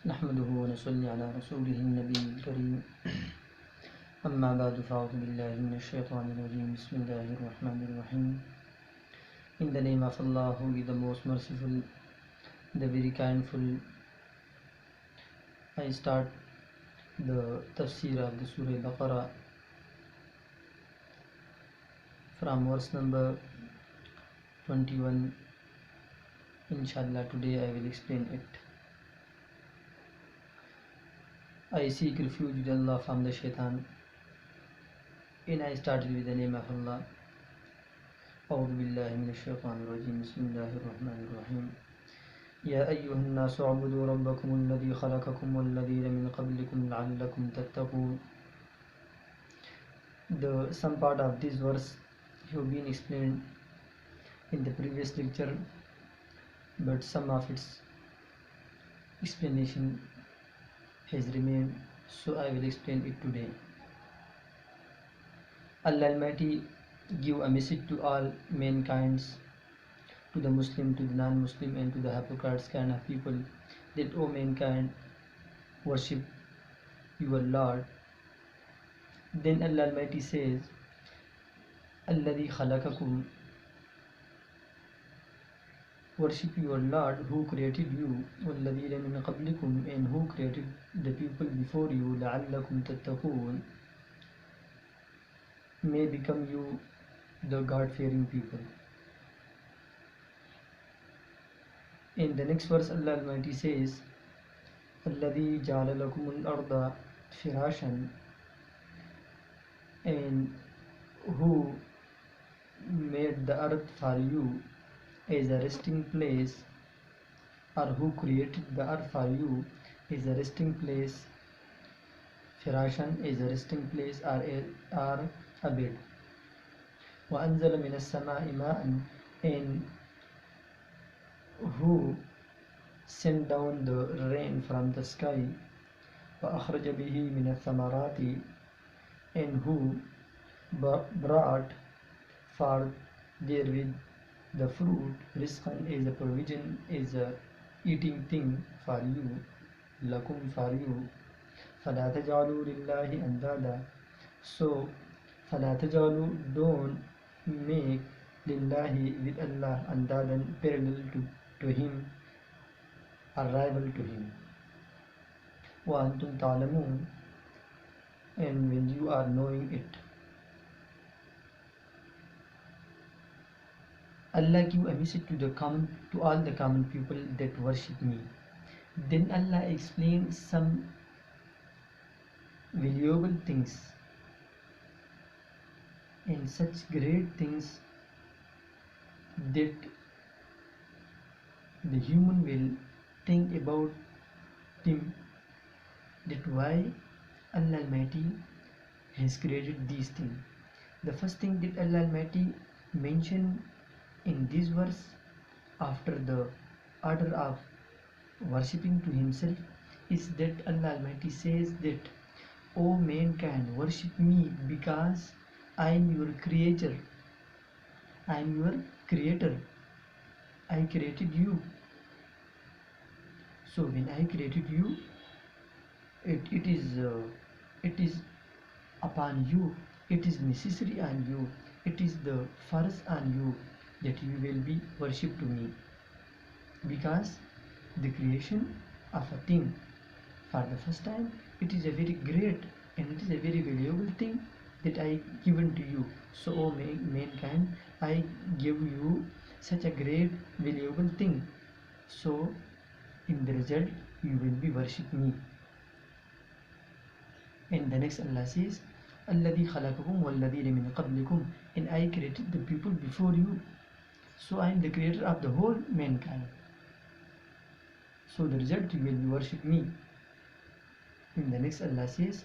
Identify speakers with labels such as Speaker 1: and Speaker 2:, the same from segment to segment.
Speaker 1: नहमदुहु व नसल्ली अला रसूलिहि नबील करीम अम्मा बअद फ़अऊज़ु बिल्लाहि मिनश शैतानिर रजीम बिस्मिल्लाहिर रहमानिर रहीम. In the name of Allah, who is the most merciful, the very kindful, I start the Tafseer of the Surah Baqarah from verse number 21. Inshallah, today I will explain it. I seek refuge with Allah from the shaitan, and I started with the name of Allah. أعوذ بالله من الشيطان الرجيم بسم الله الرحمن الرحيم. يا أيها الناس اعبدوا ربكم الذي خلقكم والذين من قبلكم لعلكم تتقون. Some part of this verse have been explained in the previous lecture, but some of its explanation has remained, so I will explain it today. Allah Almighty give a message to all mankind, to the Muslim, to the non-Muslim, and to the hypocrites kind of people, that O mankind, worship your Lord. Then Allah Almighty says, Alladhi khalaqakum, worship your Lord who created you, walladhina min qablikum, and who created the people before you, la'allakum tattaqoon, may become you the God-fearing people. In the next verse, Allah Almighty says, Alladhi ja'ala lakumul arda firashan, and who made the earth for you as a resting place, or who created the earth for you as a resting place, firashan as a resting place, or a bed. وَأَنزَلَ مِنَ السَّمَاءِ مَاءً, and who sent down the rain from the sky, وَأَخْرَجَ بِهِ مِنَ الثَّمَرَاتِ, and who brought forth therewith the fruit, rizqan as a provision, as a eating thing for you, lakum for you, فَلَا تَجْعَلُوا لِلَّهِ أَنْدَادًا, so فَلَا تَجْعَلُوا, don't make lillahi, with Allah, andadan, parallel to him, or rival to him. Wa antum ta'lamun, and when you are knowing it. Allah give a message to all the common people that worship me. Then Allah explains some valuable things and such great things that the human will think about him, that why Allah Almighty has created these things. The first thing that Allah Almighty mentioned in this verse, after the order of worshipping to himself, is that Allah Almighty says that, O mankind, worship me because I am your creator, I am your creator, I created you. So when I created you, it is upon you, it is necessary on you, it is the first on you that you will be worshipped to me, because the creation of a thing for the first time, it is a very great and it is a very valuable thing that I given to you. So O mankind, I give you such a great valuable thing, so in the result you will be worship me. And the next Allah says, Alladhi khalaqakum walladhina min qablikum, and I created the people before you, so I am the creator of the whole mankind, so the result you will be worship me. In the next Allah says,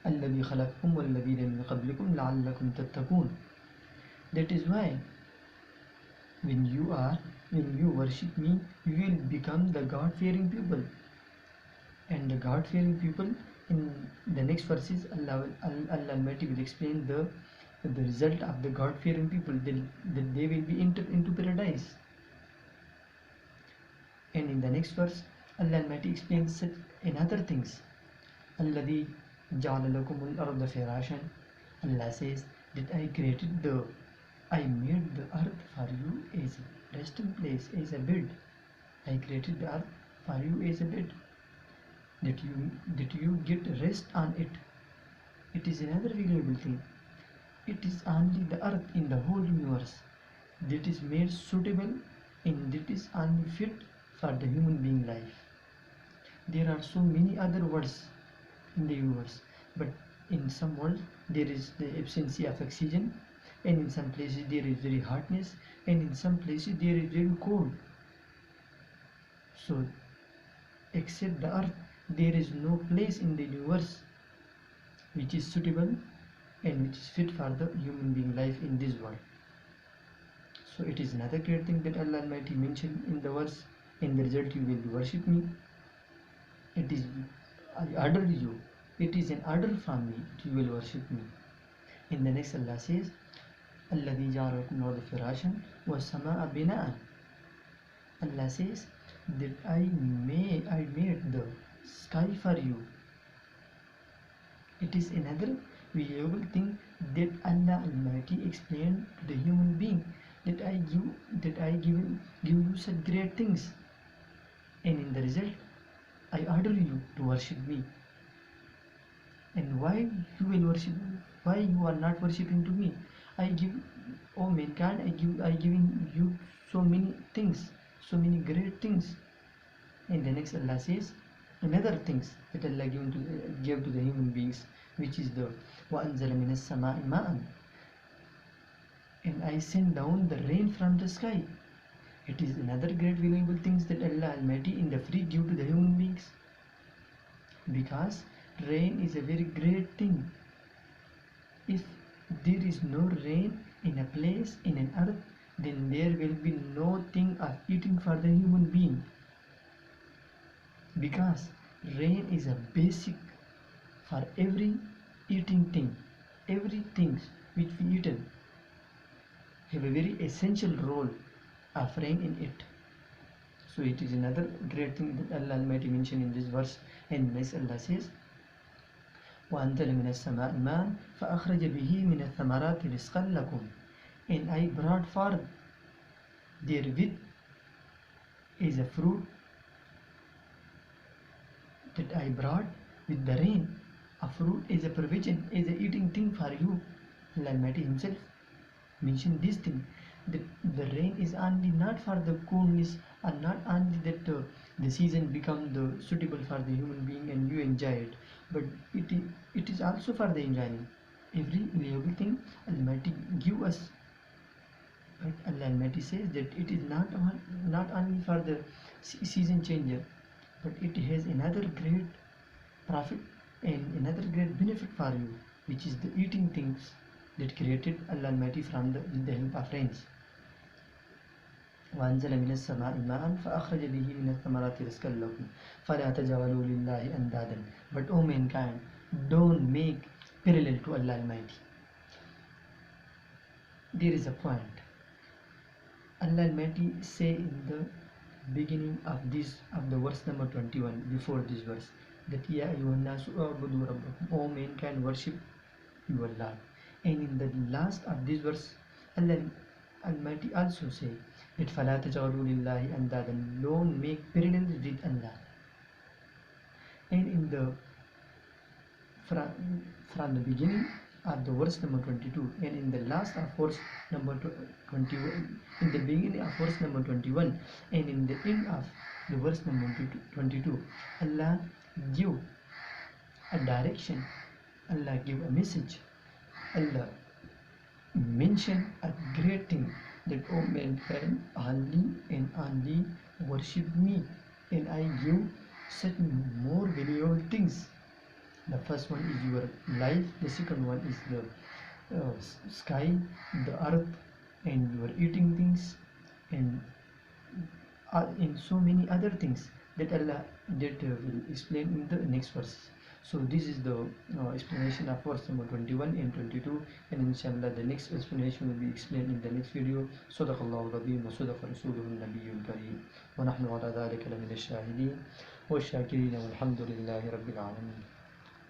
Speaker 1: الذي خلقكم والذين من قبلكم لعلكم تتقون. That is why when you worship me, you will become the God-fearing people. And the God-fearing people, in the next verses, Allah Almighty will explain the result of the God-fearing people, that they will be into paradise. And in the next verse, Allah Almighty explains it in other things. Alladhi ja'ala lakumul arda firashan. Allah says that I made the earth for you as a resting place, as a bed. I created the earth for you as a bed, that you get rest on it. It is another valuable thing. It is only the earth in the whole universe that is made suitable and that is only fit for the human being life. There are so many other worlds in the universe, but in some worlds there is the absence of oxygen, and in some places there is very hotness, and in some places there is very cold. So except the earth, there is no place in the universe which is suitable and which is fit for the human being life in this world. So it is another great thing that Allah Almighty mentioned in the verse, in the result you will worship me. It is, I order you, it is an order from me that you will worship me. In the next Allah says, الَّذِي جَعَلَ لَكُمُ الْأَرْضَ فِرَاشًا وَالسَّمَاءَ بِنَاءً. Allah says that I made the sky for you. It is another valuable thing that Allah Almighty explained to the human being, that I give you such great things, and in the result I order you to worship me. And why you will worship? Why you are not worshipping to me? I give, oh mankind, I giving you so many things, so many great things. And the next Allah says another things that Allah gave to the human beings, which is the وَأَنزَلَ مِنَ السَّمَاءِ مَاءً. And I send down the rain from the sky. It is another great valuable things that Allah Almighty in the free give to the human beings, because rain is a very great thing. If there is no rain in a place, in an earth, then there will be no thing of eating for the human being, because rain is a basic for every eating thing. Everything which we eat have a very essential role of rain in it. So it is another great thing that Allah Almighty mentioned in this verse. And next Allah says, وَأَنزَلَ مِنَ السَّمَاءِ مَاءً فَأَخْرَجَ بِهِ مِنَ الثَّمَرَاتِ رِزْقًا لَكُمْ. And I brought forth therewith is a fruit, that I brought with the rain. A fruit is a provision, is a eating thing for you. Allah Almighty Himself mentioned this thing, that the rain is only not for the coolness, and not only that the season become the suitable for the human being and you enjoy it, but it is also for the enjoying. Every valuable thing Almighty give us. But Allah Almighty says that it is not only for the season changer, but it has another great profit and another great benefit for you, which is the eating things that created Allah Almighty with the help of rains. وأنزل من السماء ماء فأخرج به من الثمرات رزقا لكم فلا تجعلوا لله أندادا. But O mankind, don't make parallel to Allah Almighty. There is a point. Allah Almighty say in the beginning of the verse number 21, before this verse, that Ya ayyuhan nasu a'budu rabbakum, O mankind, worship your Lord. And in the last of this verse, Allah Almighty also say that فَلَا تَجْعَلُوا لِلَّهِ أَنْدَادًا, don't make parallels with Allah. And in the from the beginning of the verse number 22 and in the last of verse number 21, in the beginning of verse number 21 and in the end of the verse number 22, Allah give a direction, Allah give a message, Allah mention a great thing, that O mankind, only and only worship me, and I give such more valuable things. The first one is your life, the second one is the sky, the earth, and your eating things, and in so many other things that Allah will explain in the next verse. So this is the explanation of verse number 21 and 22, and inshallah the next explanation will be explained in the next video. Sadaqallahu al-Azim wa sadaqa rasuluhu an-nabiyyul kareem wa nahnu ala dhalika lamina ash-shahidin wa ash-shakirin walhamdulillahi rabbil alamin.